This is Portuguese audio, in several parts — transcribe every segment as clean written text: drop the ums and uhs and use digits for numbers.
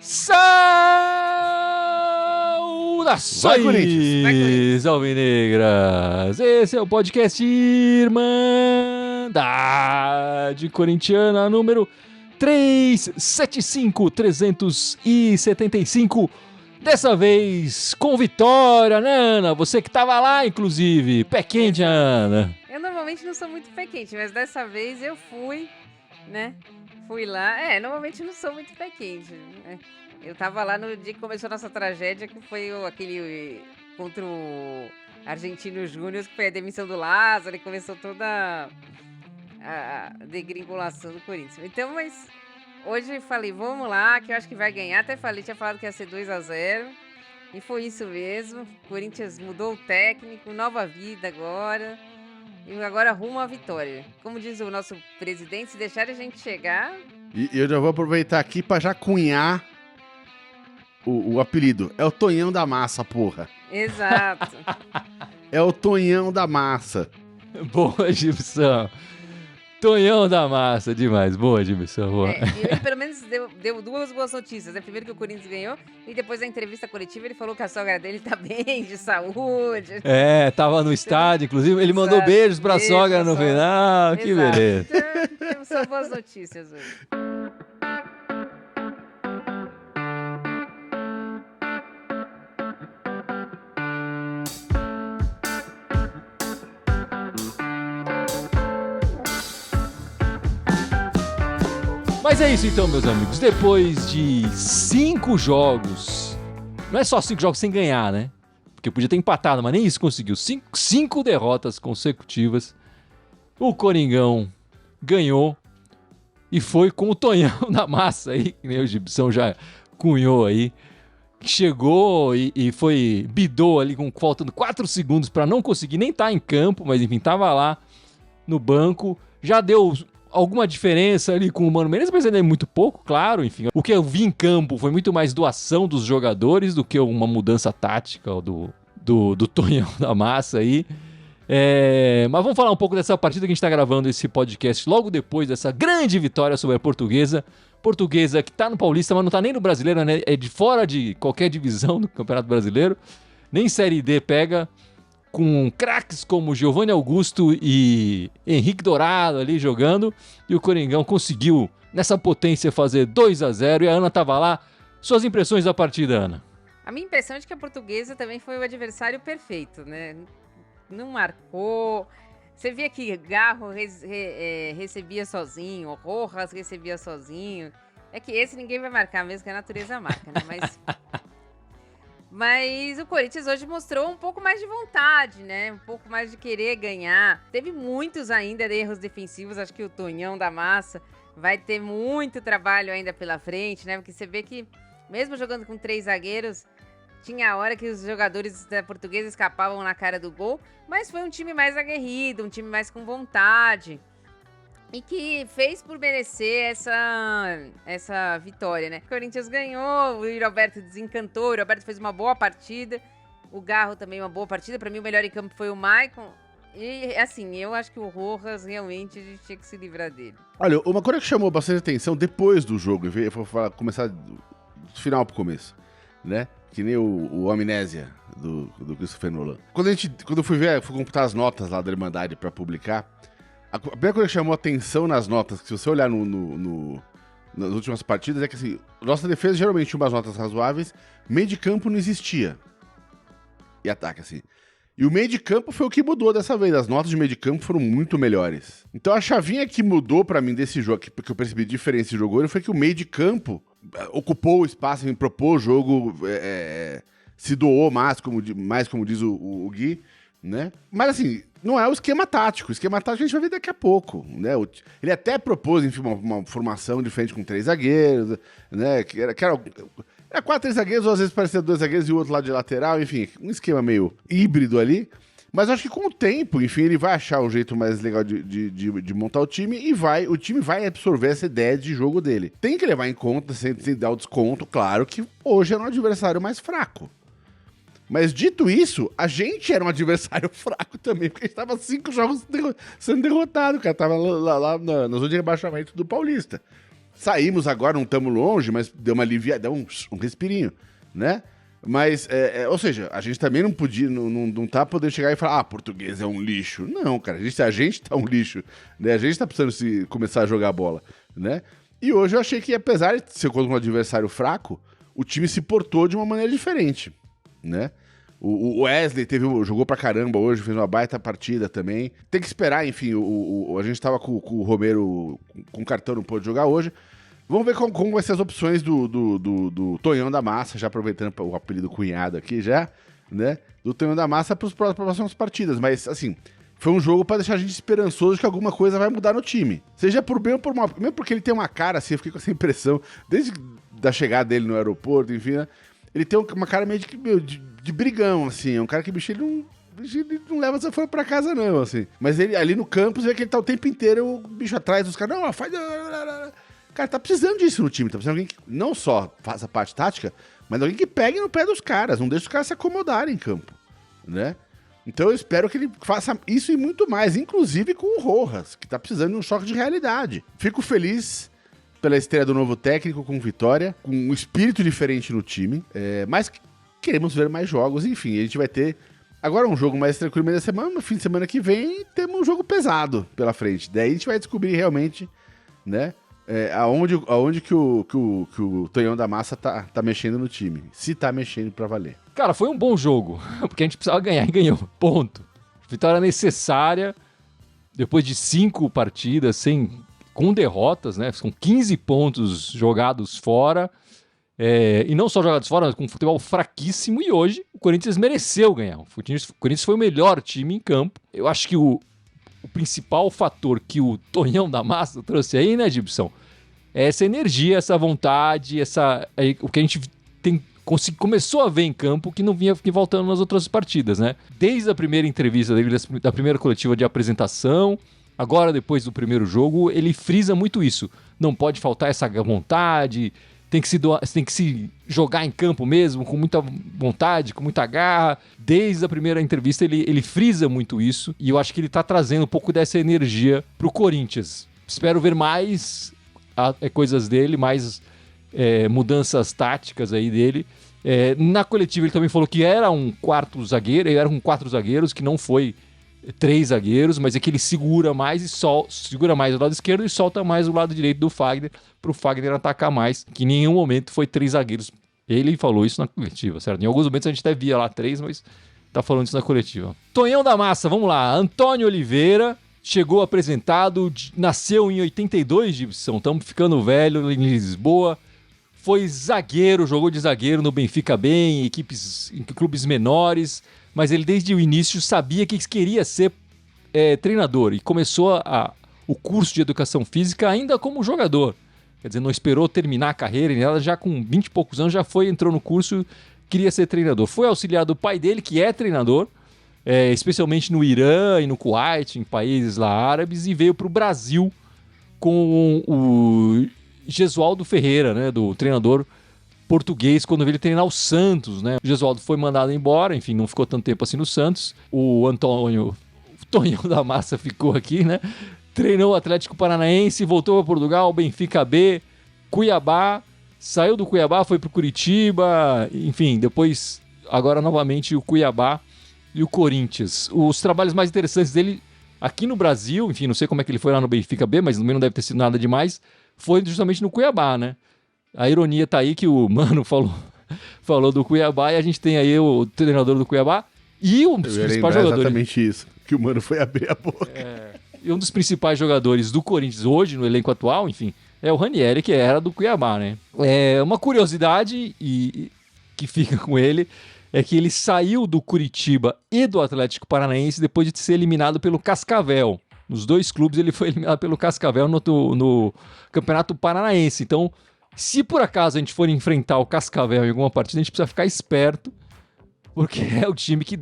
Saudações, alvinegras! Esse é o podcast Irmandade Corintiana número 375. Dessa vez com vitória, né, Ana? Você que tava lá, inclusive. Pé quente, Ana. Eu normalmente não sou muito pé quente, mas dessa vez eu fui, né? Fui lá. Normalmente eu não sou muito pé quente, né? Eu tava lá no dia que começou a nossa tragédia, que foi aquele contra o Argentino Júnior, que foi a demissão do Lázaro, e começou toda a degringolação do Corinthians. Então, mas hoje eu falei, vamos lá, que eu acho que vai ganhar. Até falei, tinha falado que ia ser 2-0, e foi isso mesmo. O Corinthians mudou o técnico, nova vida agora, e agora rumo à vitória. Como diz o nosso presidente, se deixar a gente chegar... E eu já vou aproveitar aqui pra já cunhar o apelido. É o Tonhão da Massa, porra. Exato. É o Tonhão da Massa. Boa, Gibson. Tonhão da Massa, demais. Boa, Gibson. Boa. Ele pelo menos deu duas boas notícias. Primeiro que o Corinthians ganhou, e depois da entrevista coletiva ele falou que a sogra dele tá bem, de saúde. Tava no estádio, inclusive. Ele mandou beijos pra sogra no final. Que beleza. Então, temos só boas notícias hoje. Mas é isso então, meus amigos. Depois de 5 jogos, não é só 5 jogos sem ganhar, né? Porque podia ter empatado, mas nem isso conseguiu. 5 derrotas consecutivas. O Coringão ganhou e foi com o Tonhão na massa aí, que nem o Gibson já cunhou aí. Chegou e foi bidou ali com faltando 4 segundos para não conseguir nem estar em campo, mas enfim, tava lá no banco. Já deu alguma diferença ali com o Mano Menezes, mas ainda é muito pouco, claro, enfim. O que eu vi em campo foi muito mais doação dos jogadores do que uma mudança tática do Tonhão da Massa aí. Mas vamos falar um pouco dessa partida que a gente está gravando esse podcast logo depois dessa grande vitória sobre a Portuguesa. Portuguesa que tá no Paulista, mas não tá nem no Brasileiro, né? É de fora de qualquer divisão do Campeonato Brasileiro. Nem Série D pega, com craques como Giovanni Augusto e Henrique Dourado ali jogando, e o Coringão conseguiu, nessa potência, fazer 2-0, e a Ana tava lá. Suas impressões da partida, Ana? A minha impressão é de que a Portuguesa também foi o adversário perfeito, né? Não marcou. Você via que Garro recebia sozinho, Rojas recebia sozinho. É que esse ninguém vai marcar mesmo, que a natureza marca, né? Mas o Corinthians hoje mostrou um pouco mais de vontade, né? Um pouco mais de querer ganhar. Teve muitos ainda erros defensivos. Acho que o Tonhão da Massa vai ter muito trabalho ainda pela frente, né? Porque você vê que, mesmo jogando com 3 zagueiros, tinha a hora que os jogadores da Portuguesa escapavam na cara do gol. Mas foi um time mais aguerrido, um time mais com vontade. E que fez por merecer essa vitória, né? O Corinthians ganhou, o Roberto desencantou, o Roberto fez uma boa partida, o Garro também uma boa partida. Pra mim o melhor em campo foi o Maicon. E assim, eu acho que o Rojas realmente a gente tinha que se livrar dele. Olha, uma coisa que chamou bastante atenção depois do jogo, eu vou começar do final pro começo, né? Que nem o Amnésia do Christopher Nolan. Quando eu fui computar as notas lá da Irmandade pra publicar, a primeira coisa que chamou atenção nas notas, que se você olhar nas últimas partidas, é que assim, nossa defesa geralmente tinha umas notas razoáveis, meio de campo não existia. E ataque, assim. E o meio de campo foi o que mudou dessa vez. As notas de meio de campo foram muito melhores. Então a chavinha que mudou pra mim desse jogo, porque eu percebi diferença desse jogo hoje, foi que o meio de campo ocupou o espaço, me propôs o jogo, se doou mais, como diz o Gui, né? Mas assim, não é o esquema tático. O esquema tático a gente vai ver daqui a pouco, né? Ele até propôs, enfim, uma formação diferente com 3 zagueiros, né? Que era 4 zagueiros, ou às vezes parecia 2 zagueiros e o outro lado de lateral, enfim, um esquema meio híbrido ali. Mas eu acho que com o tempo, enfim, ele vai achar um jeito mais legal de montar o time e o time vai absorver essa ideia de jogo dele. Tem que levar em conta, sem dar o desconto, claro, que hoje é um adversário mais fraco. Mas dito isso, a gente era um adversário fraco também, porque a gente tava 5 jogos sendo derrotado, cara. Tava lá na zona de rebaixamento do Paulista. Saímos agora, não estamos longe, mas deu uma aliviada, deu um respirinho, né? Mas, ou seja, a gente também não podia, não tá podendo chegar e falar, português é um lixo. Não, cara, a gente tá um lixo, né? A gente tá precisando começar a jogar bola, né? E hoje eu achei que, apesar de ser contra um adversário fraco, o time se portou de uma maneira diferente, né? O Wesley jogou pra caramba hoje, fez uma baita partida também. Tem que esperar, enfim, a gente tava com o Romero com cartão, não pôde jogar hoje. Vamos ver como vai ser as opções do Tonhão da Massa, já aproveitando o apelido cunhado aqui já, né? Do Tonhão da Massa para as próximas partidas. Mas, assim, foi um jogo para deixar a gente esperançoso de que alguma coisa vai mudar no time. Seja por bem ou por mal. Mesmo porque ele tem uma cara, assim, eu fiquei com essa impressão, desde da chegada dele no aeroporto, enfim, né? Ele tem uma cara meio de brigão, assim. É um cara que, bicho, ele não leva essa folha pra casa, não, assim. Mas ele ali no campus, vê que ele tá o tempo inteiro, o bicho atrás dos caras. Não, faz... Cara, tá precisando disso no time. Tá precisando de alguém que não só faça a parte tática, mas alguém que pegue no pé dos caras. Não deixe os caras se acomodarem em campo, né? Então eu espero que ele faça isso e muito mais, inclusive com o Rojas, que tá precisando de um choque de realidade. Fico feliz pela estreia do novo técnico com vitória, com um espírito diferente no time, mas queremos ver mais jogos. Enfim, a gente vai ter agora um jogo mais tranquilo no meio da semana, no fim de semana que vem temos um jogo pesado pela frente. Daí a gente vai descobrir realmente, né, aonde que o Tonhão da Massa tá mexendo no time. Se tá mexendo pra valer. Cara, foi um bom jogo, porque a gente precisava ganhar e ganhou. Ponto. Vitória necessária, depois de 5 partidas com derrotas, né? São 15 pontos jogados fora. E não só jogados fora, mas com um futebol fraquíssimo. E hoje o Corinthians mereceu ganhar. O Corinthians foi o melhor time em campo. Eu acho que o principal fator que o Tonhão da Massa trouxe aí, né, Gibson? É essa energia, essa vontade, o que a gente começou a ver em campo que não vinha voltando nas outras partidas, né? Desde a primeira entrevista dele, da primeira coletiva de apresentação, agora depois do primeiro jogo, ele frisa muito isso. Não pode faltar essa vontade, tem que se jogar em campo mesmo, com muita vontade, com muita garra. Desde a primeira entrevista ele frisa muito isso, e eu acho que ele tá trazendo um pouco dessa energia pro Corinthians. Espero ver mais coisas dele, mais mudanças táticas aí dele. Na coletiva ele também falou que era um quarto zagueiro, eram 4 zagueiros, que não foi 3 zagueiros, mas é que ele segura mais o lado esquerdo e solta mais o lado direito do Fagner, pro Fagner atacar mais, que em nenhum momento foi 3 zagueiros. Ele falou isso na coletiva, certo? Em alguns momentos a gente até via lá 3, mas tá falando isso na coletiva. Tonhão da Massa, vamos lá. Antônio Oliveira chegou apresentado, nasceu em 82, Gibson, estamos ficando velho, em Lisboa. Foi zagueiro, jogou de zagueiro no Benfica B, em clubes menores, mas ele desde o início sabia que queria ser treinador e começou o curso de educação física ainda como jogador. Quer dizer, não esperou terminar a carreira, ela já com 20 e poucos anos entrou no curso, queria ser treinador. Foi auxiliar do pai dele, que é treinador, especialmente no Irã e no Kuwait, em países lá árabes, e veio para o Brasil com o Gesualdo Ferreira, né, do treinador português, quando veio ele treinar o Santos, né? O Gesualdo foi mandado embora, enfim, não ficou tanto tempo assim no Santos. O Tonhão da Massa ficou aqui, né? Treinou o Atlético Paranaense, voltou para Portugal, Benfica B, Cuiabá, saiu do Cuiabá, foi para o Curitiba, enfim, depois, agora novamente o Cuiabá e o Corinthians. Os trabalhos mais interessantes dele aqui no Brasil, enfim, não sei como é que ele foi lá no Benfica B, mas também não deve ter sido nada demais, foi justamente no Cuiabá, né? A ironia tá aí que o Mano falou do Cuiabá e a gente tem aí o treinador do Cuiabá e um dos principais jogadores. Exatamente isso, que o Mano foi abrir a boca. E um dos principais jogadores do Corinthians hoje, no elenco atual, enfim, é o Ranieri, que era do Cuiabá, né? Uma curiosidade que fica com ele é que ele saiu do Curitiba e do Atlético Paranaense depois de ser eliminado pelo Cascavel. Nos 2 clubes ele foi eliminado pelo Cascavel no Campeonato Paranaense. Então, se por acaso a gente for enfrentar o Cascavel em alguma partida, a gente precisa ficar esperto, porque é o time que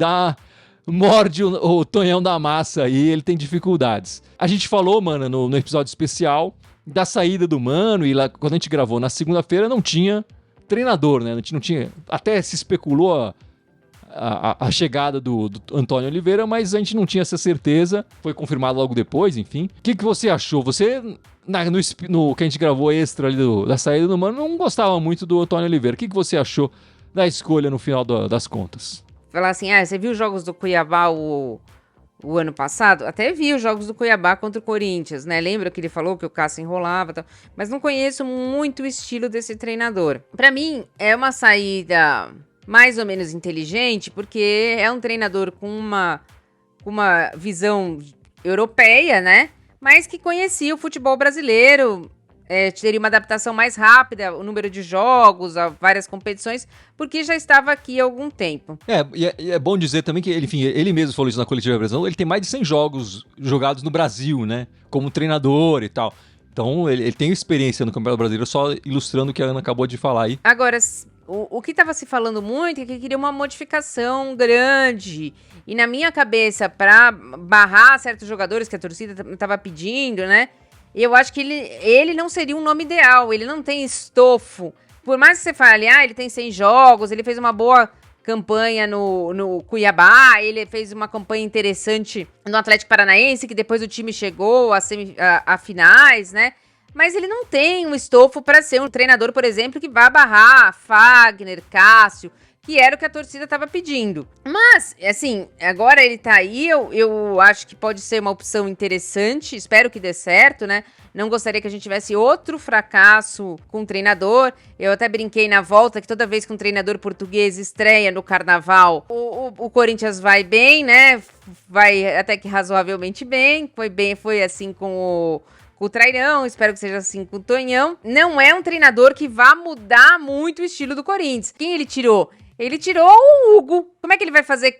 morde o Tonhão da Massa aí, ele tem dificuldades. A gente falou, mano, no episódio especial da saída do Mano, e lá, quando a gente gravou na segunda-feira, não tinha treinador, né? Não tinha, até se especulou a chegada do Antônio Oliveira, mas a gente não tinha essa certeza. Foi confirmado logo depois, enfim. O que você achou? Você, no que a gente gravou extra ali da saída do Mano, não gostava muito do Antônio Oliveira. O que você achou da escolha no final das contas? Falar assim, você viu os jogos do Cuiabá o ano passado? Até vi os jogos do Cuiabá contra o Corinthians, né? Lembra que ele falou que o Cássio enrolava e tal? Mas não conheço muito o estilo desse treinador. Pra mim, é uma saída mais ou menos inteligente, porque é um treinador com uma visão europeia, né? Mas que conhecia o futebol brasileiro, teria uma adaptação mais rápida, o número de jogos, a várias competições, porque já estava aqui há algum tempo. E é bom dizer também que, enfim, ele mesmo falou isso na coletiva Brasileira, ele tem mais de 100 jogos jogados no Brasil, né? Como treinador e tal. Então, ele tem experiência no Campeonato Brasileiro, só ilustrando o que a Ana acabou de falar aí. Agora, o que estava se falando muito é que queria uma modificação grande. E na minha cabeça, para barrar certos jogadores que a torcida estava pedindo, né? Eu acho que ele não seria um nome ideal, ele não tem estofo. Por mais que você fale, ele tem 100 jogos, ele fez uma boa campanha no Cuiabá, ele fez uma campanha interessante no Atlético Paranaense, que depois o time chegou a finais, né? Mas ele não tem um estofo para ser um treinador, por exemplo, que vá barrar Fagner, Cássio, que era o que a torcida estava pedindo. Mas, assim, agora ele tá aí, eu acho que pode ser uma opção interessante, espero que dê certo, né? Não gostaria que a gente tivesse outro fracasso com o treinador. Eu até brinquei na volta que toda vez que um treinador português estreia no Carnaval, o Corinthians vai bem, né? Vai até que razoavelmente bem. Foi assim com o Trairão, espero que seja assim com o Tonhão. Não é um treinador que vá mudar muito o estilo do Corinthians. Quem ele tirou? Ele tirou o Hugo. Como é que ele vai fazer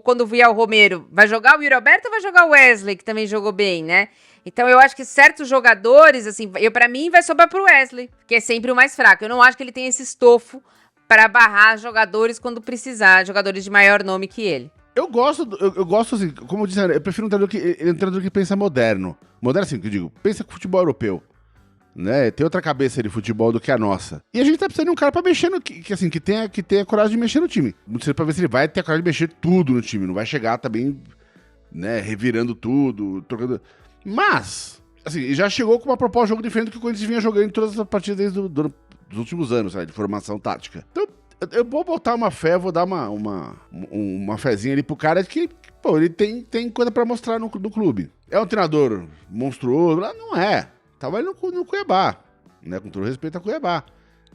quando vier o Romero? Vai jogar o Yuri Alberto ou vai jogar o Wesley, que também jogou bem, né? Então eu acho que certos jogadores, assim, pra mim vai sobrar pro Wesley, que é sempre o mais fraco. Eu não acho que ele tem esse estofo para barrar jogadores quando precisar, jogadores de maior nome que ele. Eu gosto, assim, como eu disse, eu prefiro um treinador que pensa moderno. Moderno assim, que eu digo, pensa com futebol europeu. Né? Tem outra cabeça de futebol do que a nossa. E a gente tá precisando de um cara pra mexer que tenha coragem de mexer no time. Muito cedo pra ver se ele vai ter a coragem de mexer tudo no time. Não vai chegar também, né, revirando tudo, trocando. Mas, assim, já chegou com uma proposta de jogo diferente do que o Corinthians vinha jogando em todas as partidas dos últimos anos, sabe, de formação tática. Então, eu vou botar uma fé, vou dar uma fezinha ali pro cara de que, pô, ele tem coisa pra mostrar no clube. É um treinador monstruoso? Não é. Tava ali no Cuiabá, né? Com todo respeito a Cuiabá,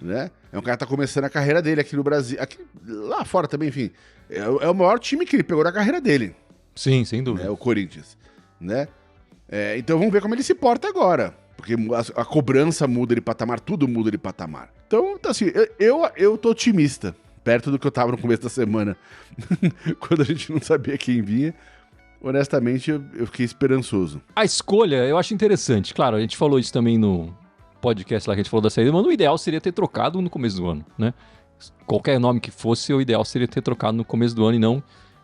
né? É um cara que tá começando a carreira dele aqui no Brasil, lá fora também, enfim. É o maior time que ele pegou na carreira dele. Sim, sem dúvida. Né? O Corinthians, né? Então vamos ver como ele se porta agora. Porque a cobrança muda de patamar, tudo muda de patamar. Então, assim, eu tô otimista. Perto do que eu tava no começo da semana, quando a gente não sabia quem vinha. Honestamente, eu fiquei esperançoso. A escolha eu acho interessante. Claro, a gente falou isso também no podcast lá que a gente falou da saída, mas o ideal seria ter trocado no começo do ano, né? Qualquer nome que fosse, o ideal seria ter trocado no começo do ano e não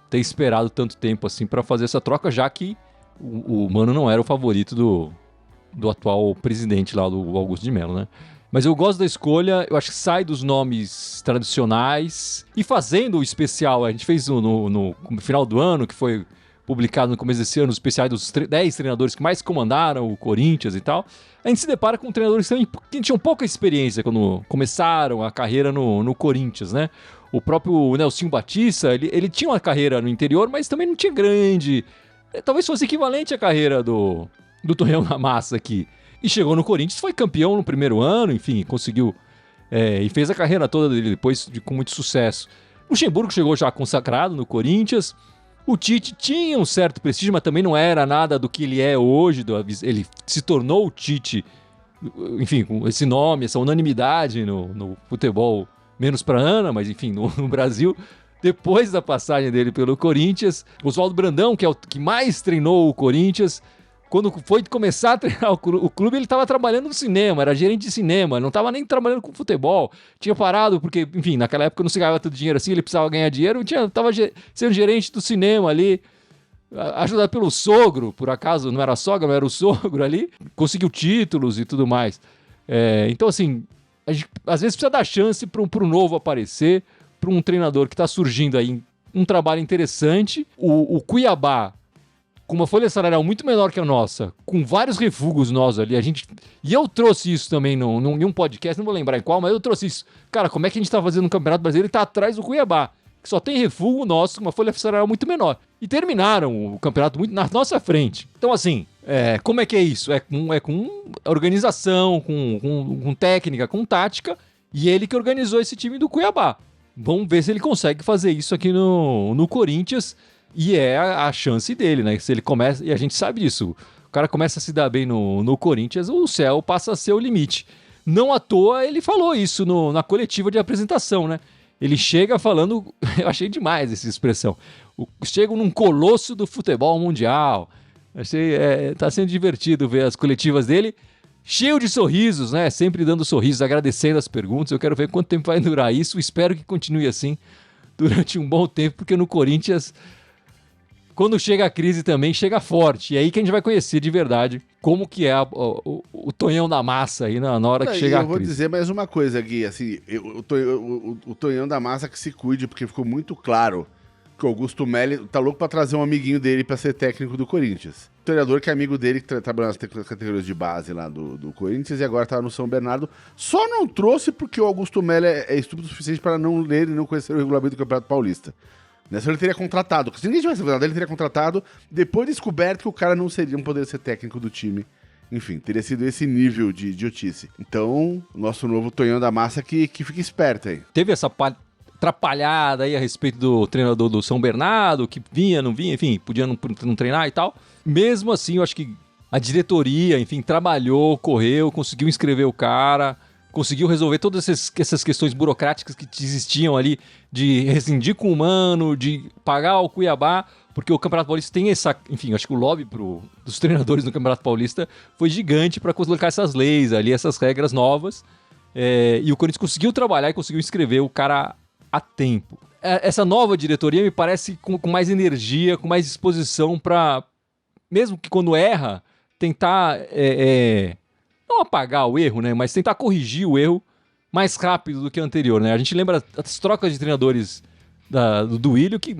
ter esperado tanto tempo assim para fazer essa troca, já que o Mano não era o favorito do atual presidente lá, do Augusto de Mello, né? Mas eu gosto da escolha, eu acho que sai dos nomes tradicionais e fazendo o especial, a gente fez no final do ano, que foi publicado no começo desse ano, os especiais dos 10 treinadores que mais comandaram o Corinthians e tal, a gente se depara com treinadores que tinham pouca experiência quando começaram a carreira no Corinthians, né? O próprio Nelsinho Batista, ele tinha uma carreira no interior, mas também não tinha grande... Talvez fosse equivalente à carreira do Tonhão da Massa aqui. E chegou no Corinthians, foi campeão no primeiro ano, enfim, conseguiu... e fez a carreira toda dele depois com muito sucesso. O Luxemburgo chegou já consagrado no Corinthians. O Tite tinha um certo prestígio, mas também não era nada do que ele é hoje. Ele se tornou o Tite, enfim, com esse nome, essa unanimidade no futebol, menos para Ana, mas enfim, no Brasil, depois da passagem dele pelo Corinthians. Oswaldo Brandão, que é o que mais treinou o Corinthians, quando foi começar a treinar o clube, ele estava trabalhando no cinema, era gerente de cinema, não estava nem trabalhando com futebol. Tinha parado porque, enfim, naquela época não se ganhava tanto dinheiro assim, ele precisava ganhar dinheiro, estava sendo gerente do cinema ali, ajudado pelo sogro, por acaso, não era a sogra, mas era o sogro ali, conseguiu títulos e tudo mais. Então, assim, a gente às vezes precisa dar chance para um novo aparecer, para um treinador que está surgindo aí um trabalho interessante. O Cuiabá, com uma folha salarial muito menor que a nossa, com vários refugos nós ali, e eu trouxe isso também em um podcast, não vou lembrar em qual, mas eu trouxe isso. Cara, como é que a gente tá fazendo no Campeonato Brasileiro e tá atrás do Cuiabá, que só tem refúgio nosso, com uma folha salarial muito menor. E terminaram o campeonato muito na nossa frente. Então, assim, como é que é isso? É com organização, com técnica, com tática, e ele que organizou esse time do Cuiabá. Vamos ver se ele consegue fazer isso aqui no Corinthians, e é a chance dele, né? Se ele começa, e a gente sabe disso, o cara começa a se dar bem no Corinthians, o céu passa a ser o limite. Não à toa ele falou isso na coletiva de apresentação, né? Ele chega falando, eu achei demais essa expressão, chega num colosso do futebol mundial. Tá sendo divertido ver as coletivas dele, cheio de sorrisos, né? Sempre dando sorrisos, agradecendo as perguntas. Eu quero ver quanto tempo vai durar isso, espero que continue assim durante um bom tempo, porque no Corinthians, quando chega a crise também, chega forte. E aí que a gente vai conhecer de verdade como que é o Tonhão da Massa aí na hora que chega a crise. Eu vou dizer mais uma coisa, Gui, assim, o Tonhão da Massa que se cuide, porque ficou muito claro que o Augusto Melli tá louco pra trazer um amiguinho dele pra ser técnico do Corinthians. O treinador que é amigo dele, que trabalha nas categorias de base lá do Corinthians e agora tá no São Bernardo, só não trouxe porque o Augusto Melli é estúpido o suficiente para não ler e não conhecer o regulamento do Campeonato Paulista. Nessa ele teria contratado. Se ninguém tivesse verdade, ele teria contratado, depois descoberto que o cara não poderia ser técnico do time. Enfim, teria sido esse nível de idiotice. Então, o nosso novo Tonhão da Massa que fica esperto aí. Teve essa atrapalhada aí a respeito do treinador do São Bernardo, que vinha, não vinha, enfim, podia não treinar e tal. Mesmo assim, eu acho que a diretoria, enfim, trabalhou, correu, conseguiu inscrever o cara, conseguiu resolver todas essas questões burocráticas que existiam ali, de rescindir com o Mano, de pagar o Cuiabá, porque o Campeonato Paulista tem enfim, acho que o lobby dos treinadores do Campeonato Paulista foi gigante para colocar essas leis ali, essas regras novas, e o Corinthians conseguiu trabalhar e conseguiu inscrever o cara a tempo. Essa nova diretoria me parece com mais energia, com mais disposição para, mesmo que quando erra, tentar não apagar o erro, né, mas tentar corrigir o erro mais rápido do que o anterior, né? A gente lembra as trocas de treinadores do Duílio, que,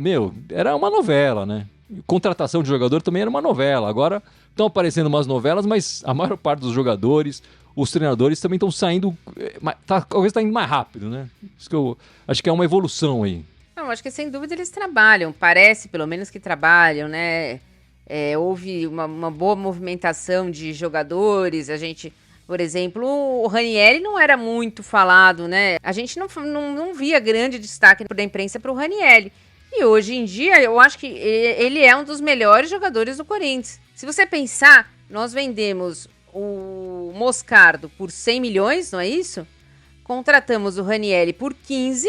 era uma novela, né? Contratação de jogador também era uma novela. Agora estão aparecendo umas novelas, mas a maior parte dos jogadores, os treinadores também estão saindo, talvez está indo mais rápido, né? Isso que eu acho que é uma evolução aí. Não, acho que sem dúvida eles trabalham, parece pelo menos que trabalham, né? Houve uma boa movimentação de jogadores, a gente, por exemplo, o Ranieri não era muito falado, né? A gente não via grande destaque da imprensa para o Ranieri. E hoje em dia, eu acho que ele é um dos melhores jogadores do Corinthians. Se você pensar, nós vendemos o Moscardo por 100 milhões, não é isso? Contratamos o Ranieri por 15,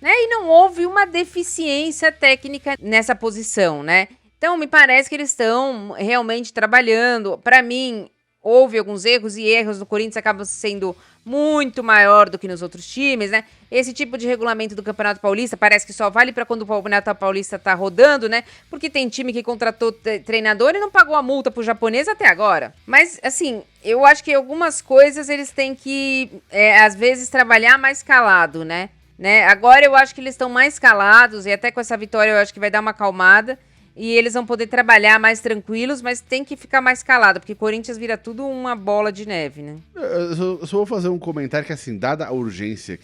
né? E não houve uma deficiência técnica nessa posição, né? Então, me parece que eles estão realmente trabalhando. Para mim, houve alguns erros, e erros no Corinthians acabam sendo muito maior do que nos outros times, né? Esse tipo de regulamento do Campeonato Paulista parece que só vale para quando o Campeonato Paulista tá rodando, né? Porque tem time que contratou treinador e não pagou a multa pro japonês até agora. Mas, assim, eu acho que algumas coisas eles têm que, às vezes, trabalhar mais calado, né? Agora eu acho que eles estão mais calados, e até com essa vitória eu acho que vai dar uma acalmada. E eles vão poder trabalhar mais tranquilos, mas tem que ficar mais calado, porque Corinthians vira tudo uma bola de neve, né? Eu só vou fazer um comentário que, assim, dada a urgência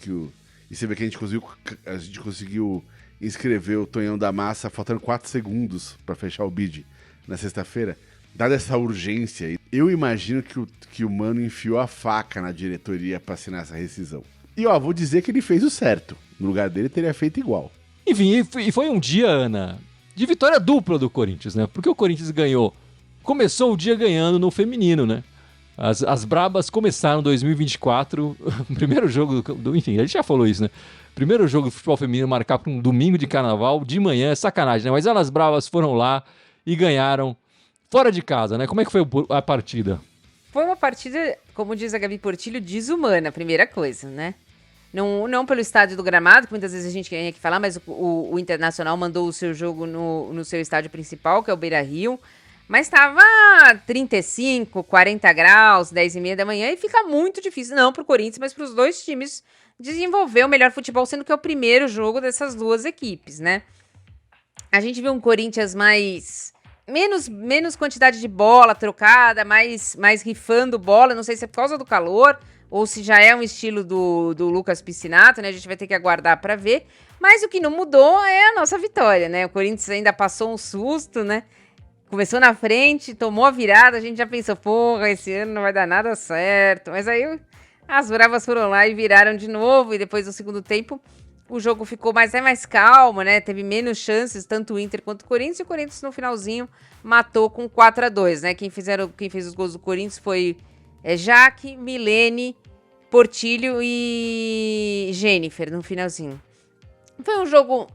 e você vê que a gente conseguiu inscrever o Tonhão da Massa faltando 4 segundos para fechar o bid na sexta-feira. Dada essa urgência, eu imagino que o Mano enfiou a faca na diretoria para assinar essa rescisão. E, vou dizer que ele fez o certo. No lugar dele, teria feito igual. Enfim, e foi um dia, Ana, de vitória dupla do Corinthians, né? Porque o Corinthians começou o dia ganhando no feminino, né? As Brabas começaram 2024, o primeiro jogo enfim, a gente já falou isso, né? Primeiro jogo de futebol feminino marcado para um domingo de carnaval, de manhã, é sacanagem, né? Mas elas Bravas foram lá e ganharam fora de casa, né? Como é que foi a partida? Foi uma partida, como diz a Gabi Portilho, desumana, primeira coisa, né? Não pelo estádio do Gramado, que muitas vezes a gente tem aqui falar, mas o Internacional mandou o seu jogo no seu estádio principal, que é o Beira-Rio, mas estava 35, 40 graus, 10h30 da manhã, e fica muito difícil, não para o Corinthians, mas para os dois times desenvolver o melhor futebol, sendo que é o primeiro jogo dessas duas equipes, né? A gente viu um Corinthians menos quantidade de bola trocada, mais rifando bola. Não sei se é por causa do calor ou se já é um estilo do Lucas Piscinato, né? A gente vai ter que aguardar para ver. Mas o que não mudou é a nossa vitória, né? O Corinthians ainda passou um susto, né? Começou na frente, tomou a virada, a gente já pensou, porra, esse ano não vai dar nada certo. Mas aí as bravas foram lá e viraram de novo, e depois do segundo tempo o jogo ficou mais calmo, né? Teve menos chances, tanto o Inter quanto o Corinthians, e o Corinthians no finalzinho matou com 4-2, né? Quem fez os gols do Corinthians foi Jaque, Milene, Portilho e Jennifer no finalzinho. Foi um jogo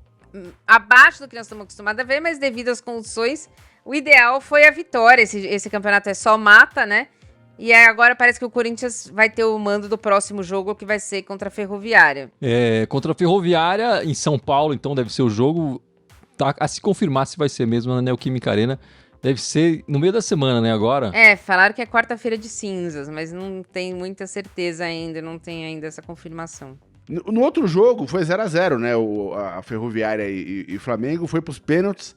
abaixo do que nós estamos acostumados a ver, mas devido às condições, o ideal foi a vitória. Esse campeonato é só mata, né? E aí agora parece que o Corinthians vai ter o mando do próximo jogo, que vai ser contra a Ferroviária. Contra a Ferroviária, em São Paulo, então deve ser o jogo. Tá a se confirmar se vai ser mesmo na Neoquímica Arena. Deve ser no meio da semana, né, agora? Falaram que é quarta-feira de cinzas, mas não tem muita certeza ainda, não tem ainda essa confirmação. No outro jogo foi 0x0, né? A Ferroviária e Flamengo foi pros pênaltis.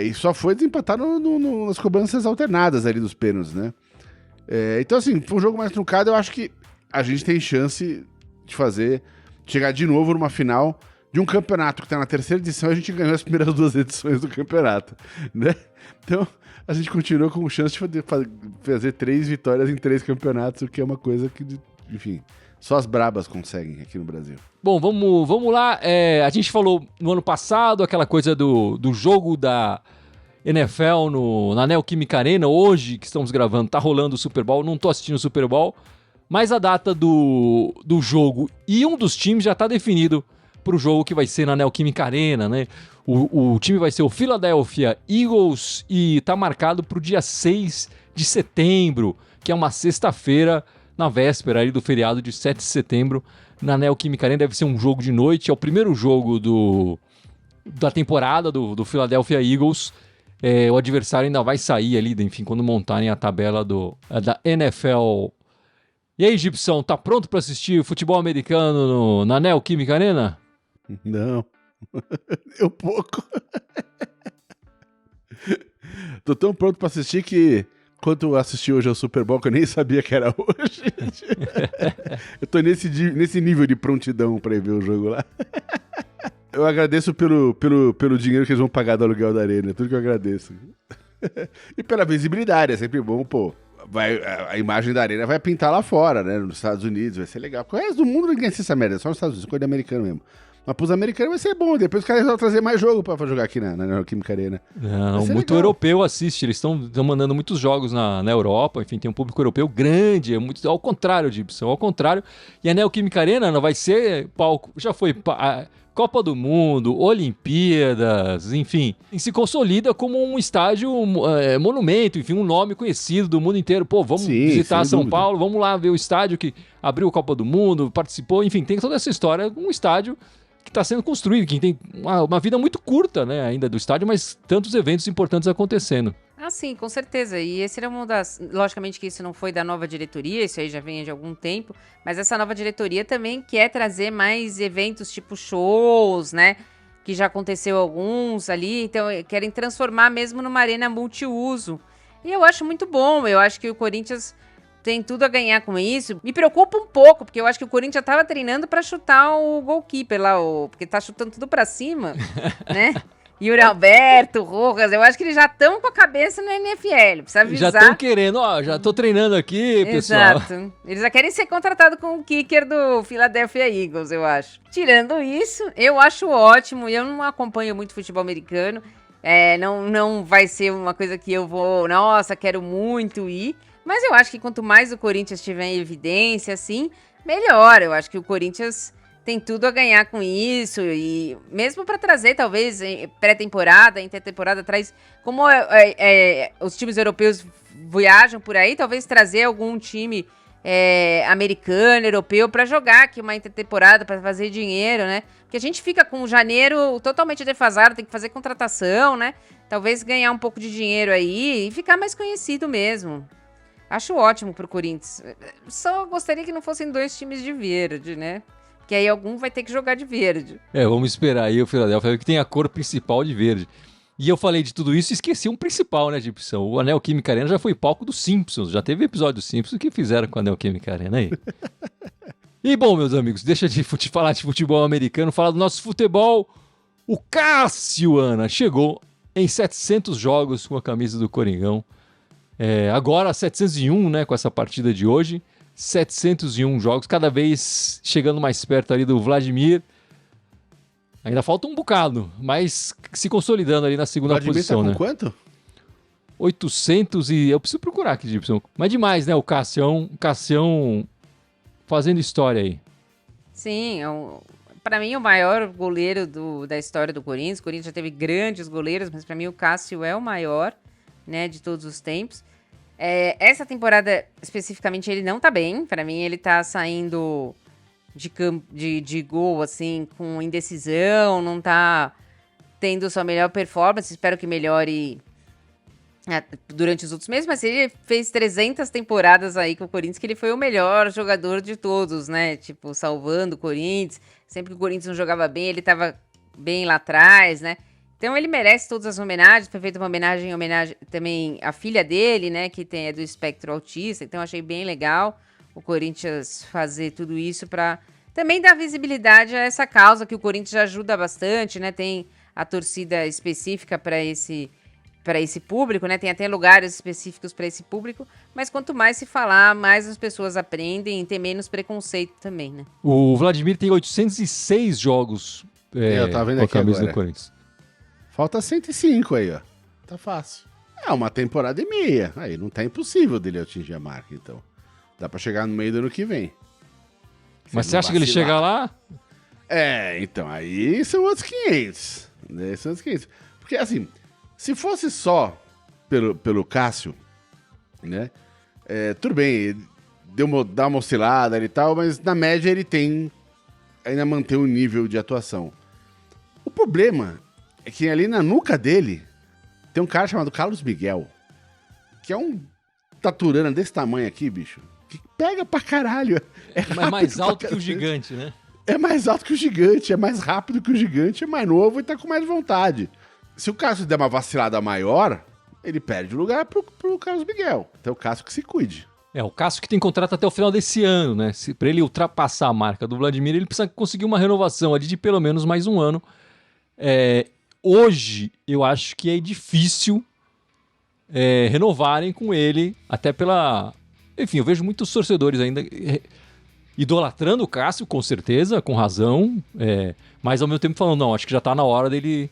E só foi desempatar nas cobranças alternadas ali dos pênaltis, né? Então, assim, foi um jogo mais truncado. Eu acho que a gente tem chance de chegar de novo numa final de um campeonato que tá na terceira edição. A gente ganhou as primeiras 2 edições do campeonato, né? Então, a gente continua com chance de fazer 3 vitórias em 3 campeonatos, o que é uma coisa que, enfim, só as brabas conseguem aqui no Brasil. Bom, vamos lá. A gente falou no ano passado aquela coisa do jogo da NFL na Neoquímica Arena. Hoje, que estamos gravando, tá rolando o Super Bowl. Não tô assistindo o Super Bowl, mas a data do jogo e um dos times já tá definido pro jogo que vai ser na Neoquímica Arena, né? O time vai ser o Philadelphia Eagles e tá marcado pro dia 6 de setembro, que é uma sexta-feira, na véspera aí do feriado de 7 de setembro, na Neoquímica Arena. Deve ser um jogo de noite, é o primeiro jogo da temporada do Philadelphia Eagles. O adversário ainda vai sair ali, enfim, quando montarem a tabela da NFL. E aí, Gibson, tá pronto para assistir o futebol americano na Neoquímica Arena? Não. Eu pouco. Tô tão pronto para assistir que quando eu assisti hoje ao Super Bowl, que eu nem sabia que era hoje. Eu tô nesse nível de prontidão pra ir ver o jogo lá. Eu agradeço pelo dinheiro que eles vão pagar do aluguel da arena. Tudo que eu agradeço. E pela visibilidade, é sempre bom, pô. A imagem da arena vai pintar lá fora, né? Nos Estados Unidos, vai ser legal. Porque o resto do mundo ninguém assiste essa merda, só nos Estados Unidos, coisa de americano mesmo. Mas pros americanos vai ser bom, depois os caras vão trazer mais jogo pra jogar aqui na Neoquímica Arena. Não, muito legal. Europeu assiste, eles estão mandando muitos jogos na Europa, enfim, tem um público europeu grande, ao contrário, Gibson, ao contrário. E a Neoquímica Arena não vai ser palco, já foi Copa do Mundo, Olimpíadas, enfim, e se consolida como um estádio monumento, enfim, um nome conhecido do mundo inteiro. Pô, vamos visitar São Paulo, vamos lá ver o estádio que abriu a Copa do Mundo, participou, enfim, tem toda essa história, um estádio que está sendo construído, que tem uma vida muito curta, né, ainda do estádio, mas tantos eventos importantes acontecendo. Ah, sim, com certeza. E esse era uma das... Logicamente que isso não foi da nova diretoria, isso aí já vem de algum tempo, mas essa nova diretoria também quer trazer mais eventos tipo shows, né, que já aconteceu alguns ali, então querem transformar mesmo numa arena multiuso. E eu acho muito bom, eu acho que o Corinthians tem tudo a ganhar com isso. Me preocupa um pouco, porque eu acho que o Corinthians tava treinando pra chutar o goalkeeper lá, porque tá chutando tudo pra cima, né? Yuri Alberto, Rojas, eu acho que eles já estão com a cabeça no NFL, precisa avisar. Já estão querendo, já tô treinando aqui, pessoal. Exato. Eles já querem ser contratados com o kicker do Philadelphia Eagles, eu acho. Tirando isso, eu acho ótimo, eu não acompanho muito futebol americano, não vai ser uma coisa que eu vou, nossa, quero muito ir, mas eu acho que quanto mais o Corinthians tiver em evidência, assim, melhor. Eu acho que o Corinthians tem tudo a ganhar com isso, e mesmo para trazer, talvez, pré-temporada, intertemporada, traz, como os times europeus viajam por aí, talvez trazer algum time americano, europeu, para jogar aqui uma intertemporada, para fazer dinheiro, né? Porque a gente fica com janeiro totalmente defasado, tem que fazer contratação, né? Talvez ganhar um pouco de dinheiro aí e ficar mais conhecido mesmo. Acho ótimo pro Corinthians. Só gostaria que não fossem 2 times de verde, né? que aí algum vai ter que jogar de verde. Vamos esperar aí o Philadelphia, que tem a cor principal de verde. E eu falei de tudo isso e esqueci um principal, né, Gibson? O Anel Química Arena já foi palco dos Simpsons. Já teve episódio dos Simpsons que fizeram com o Anel Química Arena aí. E bom, meus amigos, deixa de falar de futebol americano, falar do nosso futebol. O Cássio, Ana, chegou em 700 jogos com a camisa do Coringão. Agora 701, né, com essa partida de hoje. 701 jogos, cada vez chegando mais perto ali do Vladimir. Ainda falta um bocado, mas se consolidando ali na segunda posição, tá com né? Quanto? 800 e... Eu preciso procurar aqui, Gibson. Mas demais, né? O Cassião fazendo história aí. Sim, para mim o maior goleiro da história do Corinthians. O Corinthians já teve grandes goleiros, mas para mim o Cássio é o maior, né, de todos os tempos. Essa temporada, especificamente, ele não tá bem. Para mim, ele tá saindo de gol, assim, com indecisão, não tá tendo sua melhor performance. Espero que melhore durante os outros meses, mas ele fez 300 temporadas aí com o Corinthians, que ele foi o melhor jogador de todos, né? Tipo, salvando o Corinthians. Sempre que o Corinthians não jogava bem, ele tava bem lá atrás, né? Então ele merece todas as homenagens. Foi feita uma homenagem também à filha dele, né? Que é do espectro autista. Então achei bem legal o Corinthians fazer tudo isso para também dar visibilidade a essa causa que o Corinthians já ajuda bastante, né? Tem a torcida específica para esse público, né? Tem até lugares específicos para esse público, mas quanto mais se falar, mais as pessoas aprendem e tem menos preconceito também, né? O Vladimir tem 806 jogos eu tava vendo com a aqui camisa agora. do Corinthians. Falta 105 aí, ó. Tá fácil. Uma temporada e meia. Aí não tá impossível dele atingir a marca, então. Dá pra chegar no meio do ano que vem. Mas você acha que ele chega lá? Então, aí são outros 500. Né? São outros 500. Porque, assim, se fosse só pelo Cássio, né? Tudo bem, ele dá uma oscilada e tal, mas na média ele ainda mantém um nível de atuação. O problema é que ali na nuca dele tem um cara chamado Carlos Miguel, que é um taturana desse tamanho aqui, bicho, que pega pra caralho. É mais alto que o gigante, né? É mais alto que o gigante, é mais rápido que o gigante, é mais novo e tá com mais vontade. Se o Cássio der uma vacilada maior, ele perde o lugar pro Carlos Miguel. Então o Cássio que se cuide. O Cássio que tem contrato até o final desse ano, né? Pra ele ultrapassar a marca do Vladimir, ele precisa conseguir uma renovação ali de pelo menos mais um ano. Hoje, eu acho que é difícil renovarem com ele, até pela... Enfim, eu vejo muitos torcedores ainda idolatrando o Cássio, com certeza, com razão, mas ao mesmo tempo falando, não, acho que já tá na hora dele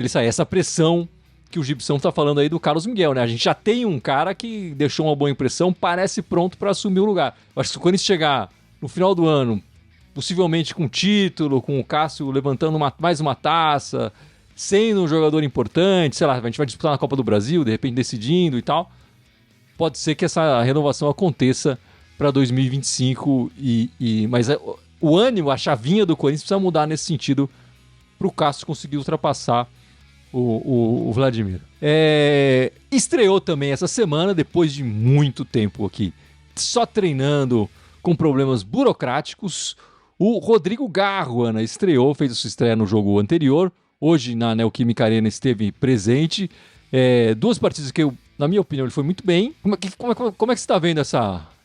sair. Essa pressão que o Gibson tá falando aí do Carlos Miguel, né? A gente já tem um cara que deixou uma boa impressão, parece pronto para assumir o lugar. Eu acho que quando ele chegar no final do ano, possivelmente com título, com o Cássio levantando mais uma taça, sendo um jogador importante, sei lá, a gente vai disputar na Copa do Brasil, de repente decidindo e tal, pode ser que essa renovação aconteça para 2025, mas o ânimo, a chavinha do Corinthians precisa mudar nesse sentido para o Cássio conseguir ultrapassar o Vladimir. Estreou também essa semana, depois de muito tempo aqui, só treinando com problemas burocráticos, o Rodrigo Garro, Ana, estreou, fez a sua estreia no jogo anterior, hoje na Neoquímica Arena esteve presente, duas partidas que na minha opinião, ele foi muito bem. Como é que você está vendo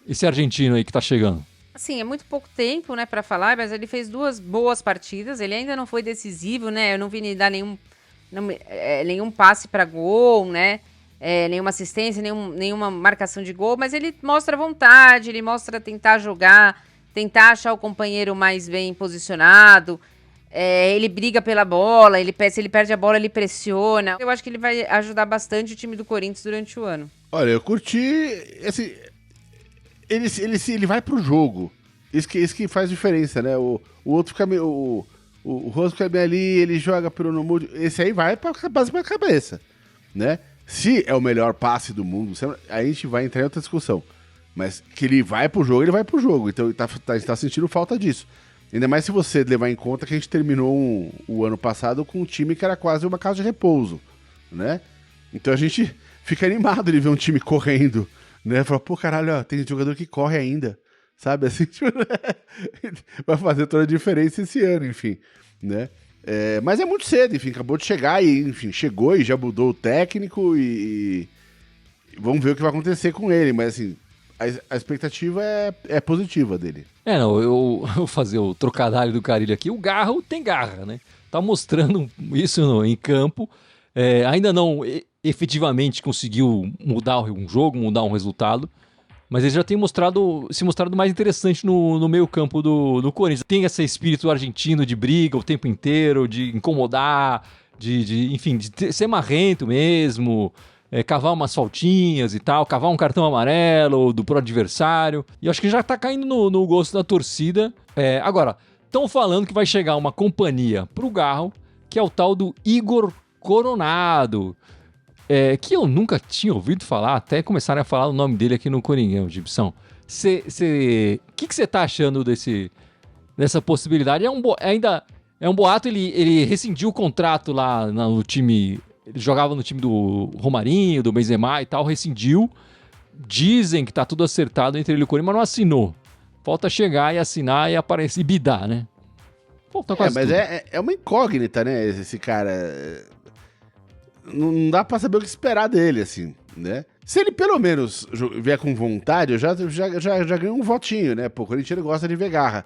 esse argentino aí que está chegando? Assim, é muito pouco tempo, né, para falar, mas ele fez 2 boas partidas. Ele ainda não foi decisivo, né? Eu não vi ele dar nenhum passe para gol, né? Nenhuma assistência, nenhuma marcação de gol, mas ele mostra vontade, ele mostra tentar jogar, tentar achar o companheiro mais bem posicionado. Ele briga pela bola, se ele perde a bola, ele pressiona. Eu acho que ele vai ajudar bastante o time do Corinthians durante o ano. Olha, eu curti. Assim, ele vai pro jogo. Isso que faz diferença, né? O outro fica meio. O Rosto fica bem ali, ele joga pelo no mundo. Esse aí vai pra cabeça, né? Se é o melhor passe do mundo, aí a gente vai entrar em outra discussão. Mas que ele vai pro jogo, ele vai pro jogo. Então ele tá sentindo falta disso. Ainda mais se você levar em conta que a gente terminou o ano passado com um time que era quase uma casa de repouso, né? Então a gente fica animado de ver um time correndo, né? Fala, pô, caralho, ó, tem jogador que corre ainda, sabe? Assim, tipo, vai fazer toda a diferença esse ano, enfim, né? Mas é muito cedo, enfim, acabou de chegar e, enfim, chegou e já mudou o técnico e vamos ver o que vai acontecer com ele, mas assim, a expectativa é positiva dele. Não, eu vou fazer o trocadilho do Carille aqui. O Garro tem garra, né? Tá mostrando isso em campo. Ainda não efetivamente conseguiu mudar um jogo, mudar um resultado, mas ele já tem se mostrado mais interessante no meio campo do Corinthians. Tem esse espírito argentino de briga o tempo inteiro, de incomodar, enfim, de ser marrento mesmo, cavar umas faltinhas e tal, cavar um cartão amarelo pro adversário. E eu acho que já tá caindo no gosto da torcida. Agora, estão falando que vai chegar uma companhia pro Garro, que é o tal do Igor Coronado, que eu nunca tinha ouvido falar, até começarem a falar o nome dele aqui no Coringão, Gibson. O que você tá achando dessa possibilidade? Ainda é um boato, ele rescindiu o contrato lá no time, ele jogava no time do Romarinho, do Benzema e tal, rescindiu. Dizem que tá tudo acertado entre ele e o Corinthians, mas não assinou. Falta chegar e assinar e aparecer e bidar, né? Falta quase mas tudo. É uma incógnita, né, esse cara. Não dá pra saber o que esperar dele, assim, né? Se ele pelo menos vier com vontade, eu já ganhei um votinho, né? Pô, o Corinthians gosta de ver garra.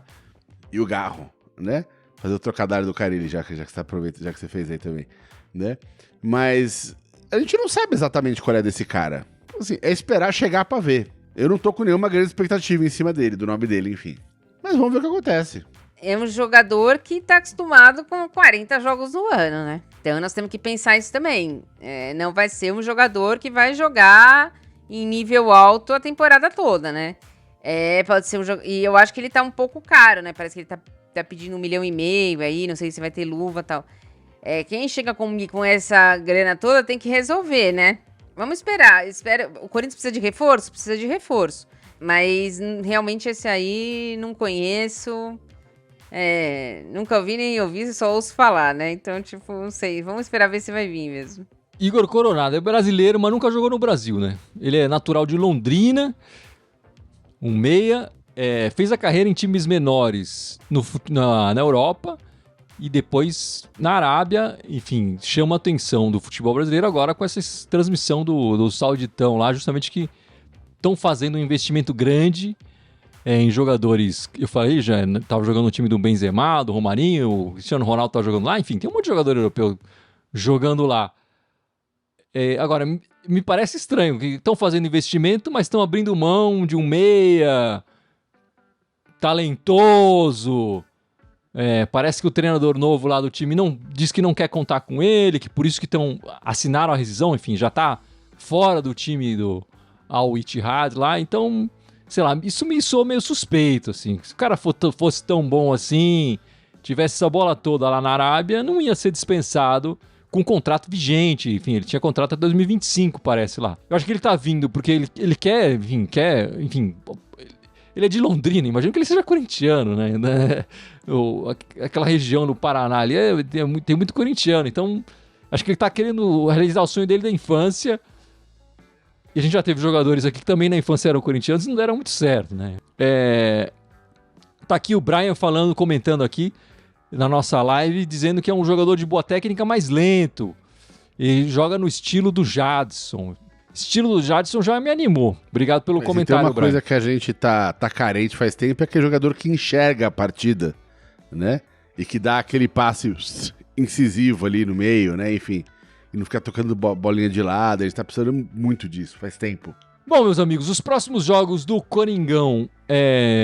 E o Garro, né? Fazer o trocadilho do Carille, já que você aproveita, já que você fez aí também, né? Mas a gente não sabe exatamente qual é desse cara. Assim, é esperar chegar pra ver. Eu não tô com nenhuma grande expectativa em cima dele, do nome dele, enfim. Mas vamos ver o que acontece. É um jogador que tá acostumado com 40 jogos no ano, né? Então nós temos que pensar isso também. Não vai ser um jogador que vai jogar em nível alto a temporada toda, né? Pode ser um jogador... E eu acho que ele tá um pouco caro, né? Parece que ele tá pedindo 1,5 milhão aí, não sei se vai ter luva e tal. Quem chega com essa grana toda tem que resolver, né? Vamos esperar. O Corinthians precisa de reforço? Precisa de reforço. Mas realmente esse aí não conheço... nunca ouvi nem ouvi, só ouço falar, né? Então, tipo, não sei, vamos esperar ver se vai vir mesmo. Igor Coronado é brasileiro, mas nunca jogou no Brasil, né? Ele é natural de Londrina, um meia, fez a carreira em times menores na Europa e depois na Arábia, enfim, chama a atenção do futebol brasileiro agora com essa transmissão do Sauditão lá, justamente que estão fazendo um investimento grande em jogadores, eu falei, já tava jogando no time do Benzema, do Romarinho, o Cristiano Ronaldo tava jogando lá, enfim, tem um monte de jogador europeu jogando lá. Agora, me parece estranho que estão fazendo investimento, mas estão abrindo mão de um meia talentoso. Parece que o treinador novo lá do time diz que não quer contar com ele, que por isso que assinaram a rescisão, enfim, já tá fora do time do Al Ittihad lá, então... Sei lá, isso me soa meio suspeito, assim. Se o cara fosse tão bom assim, tivesse essa bola toda lá na Arábia, não ia ser dispensado com contrato vigente. Enfim, ele tinha contrato até 2025, parece lá. Eu acho que ele tá vindo porque ele quer, enfim... Ele é de Londrina, imagino que ele seja corintiano, né? Aquela região do Paraná ali tem muito corintiano, então acho que ele tá querendo realizar o sonho dele da infância. E a gente já teve jogadores aqui que também na infância eram corintianos e não deram muito certo, né? Tá aqui o Brian comentando aqui na nossa live, dizendo que é um jogador de boa técnica, mais lento. E joga no estilo do Jadson. Estilo do Jadson já me animou. Obrigado pelo comentário, Brian. Tem uma Brian. coisa que a gente tá carente faz tempo, é aquele jogador que enxerga a partida, né? E que dá aquele passe incisivo ali no meio, né? Enfim... E não ficar tocando bolinha de lado, a gente tá precisando muito disso, faz tempo. Bom, meus amigos, os próximos jogos do Coringão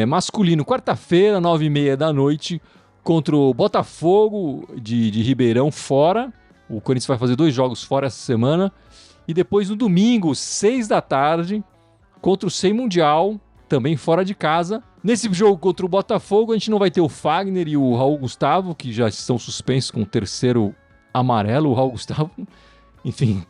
masculino, quarta-feira, 9h30 da noite, contra o Botafogo de Ribeirão, fora. O Corinthians vai fazer 2 jogos fora essa semana. E depois no domingo, 6 da tarde, contra o Sem Mundial, também fora de casa. Nesse jogo contra o Botafogo, a gente não vai ter o Fagner e o Raul Gustavo, que já estão suspensos com o 3º amarelo. O Raul Gustavo, enfim,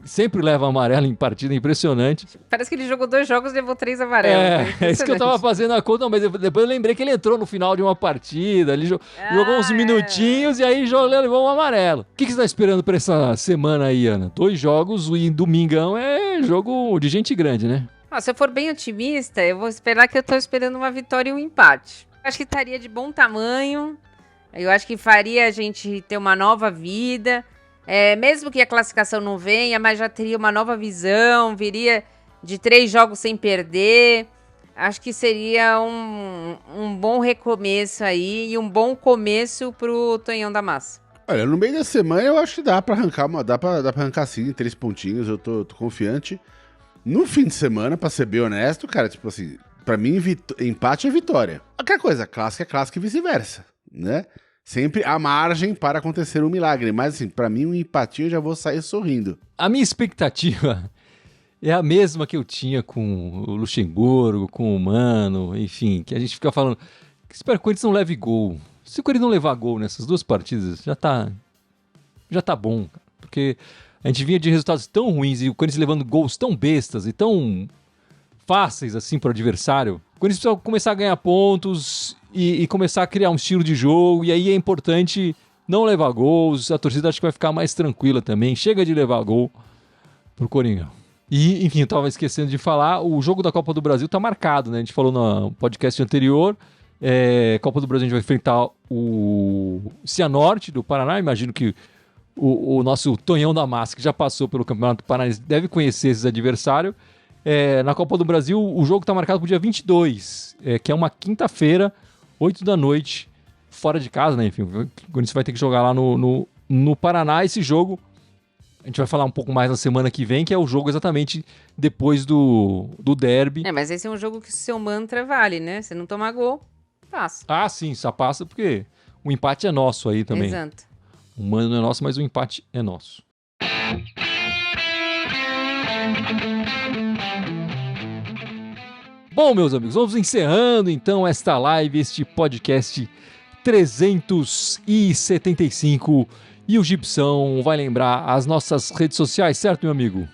sempre leva amarelo em partida, impressionante. Parece que ele jogou 2 jogos e levou 3 amarelos. É isso que eu tava fazendo a conta, mas depois eu lembrei que ele entrou no final de uma partida, ele jogou uns minutinhos e aí levou um amarelo. O que você tá esperando pra essa semana aí, Ana? 2 jogos e domingão é jogo de gente grande, né? Se eu for bem otimista, eu vou esperar que eu tô esperando uma vitória e um empate. Acho que estaria de bom tamanho. Eu acho que faria a gente ter uma nova vida. Mesmo que a classificação não venha, mas já teria uma nova visão. Viria de 3 jogos sem perder. Acho que seria um bom recomeço aí. E um bom começo pro Tonhão da Massa. Olha, no meio da semana eu acho que dá pra arrancar dá pra arrancar sim, 3 pontinhos, eu tô confiante. No fim de semana, pra ser bem honesto, cara, tipo assim, pra mim empate é vitória. Qualquer coisa, clássico é clássico e vice-versa, né? Sempre há margem para acontecer um milagre, mas assim, pra mim um empatinho eu já vou sair sorrindo. A minha expectativa é a mesma que eu tinha com o Luxemburgo, com o Mano, enfim, que a gente fica falando, espero que o Corinthians não leve gol. Se o Corinthians não levar gol nessas 2 partidas, já tá bom, cara, porque a gente vinha de resultados tão ruins e o Corinthians levando gols tão bestas e tão fáceis assim para o adversário. O Corinthians precisa começar a ganhar pontos e começar a criar um estilo de jogo, e aí é importante não levar gols. A torcida acho que vai ficar mais tranquila também. Chega de levar gol pro Coringão. E, enfim, eu tava esquecendo de falar, o jogo da Copa do Brasil tá marcado, né? A gente falou no podcast anterior. Copa do Brasil a gente vai enfrentar o Cianorte do Paraná. Imagino que o nosso Tonhão da Massa, que já passou pelo Campeonato Paranaense, deve conhecer esses adversários. Na Copa do Brasil, o jogo está marcado para o dia 22, que é uma quinta-feira, 8 da noite, fora de casa, né? Enfim, o Corinthians vai ter que jogar lá no Paraná. Esse jogo, a gente vai falar um pouco mais na semana que vem, que é o jogo exatamente depois do derby. Mas esse é um jogo que o seu mantra vale, né? Se não tomar gol, passa. Ah, sim, só passa porque o empate é nosso aí também. Exato. O mano não é nosso, mas o empate é nosso. Bom, meus amigos, vamos encerrando então esta live, este podcast 375. E o Gibson vai lembrar as nossas redes sociais, certo, meu amigo?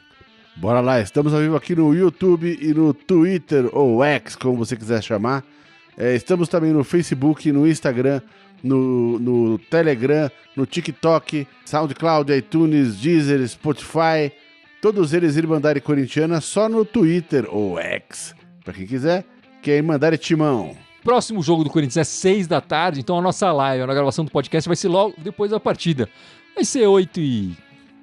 Bora lá, estamos ao vivo aqui no YouTube e no Twitter, ou X, como você quiser chamar. Estamos também no Facebook, no Instagram, no Telegram, no TikTok, SoundCloud, iTunes, Deezer, Spotify, todos eles Irmandade Corintiana, só no Twitter ou X, pra quem quiser, que é Irmandade Timão. Próximo jogo do Corinthians é 6 da tarde, então a nossa live, a gravação do podcast vai ser logo depois da partida. Vai ser 8h20,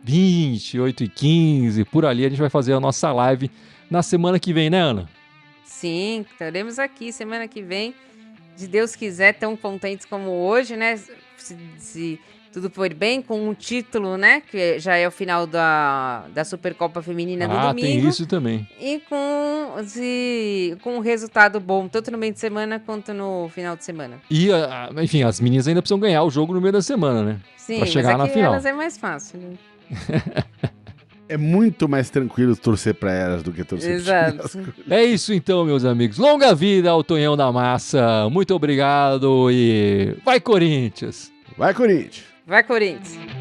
8h15, por ali a gente vai fazer a nossa live na semana que vem, né, Ana? Sim, estaremos aqui semana que vem. Se Deus quiser, tão contentes como hoje, né? Se tudo for bem, com um título, né? Que já é o final da Supercopa Feminina do domingo. Tem isso também. E com um resultado bom, tanto no meio de semana quanto no final de semana. E, enfim, as meninas ainda precisam ganhar o jogo no meio da semana, né? Sim, pra chegar mas na final. elas é mais fácil, né? É muito mais tranquilo torcer pra elas do que torcer Exato. pro time. É isso então, meus amigos. Longa vida ao Tonhão da Massa. Muito obrigado e vai, Corinthians! Vai, Corinthians! Vai, Corinthians!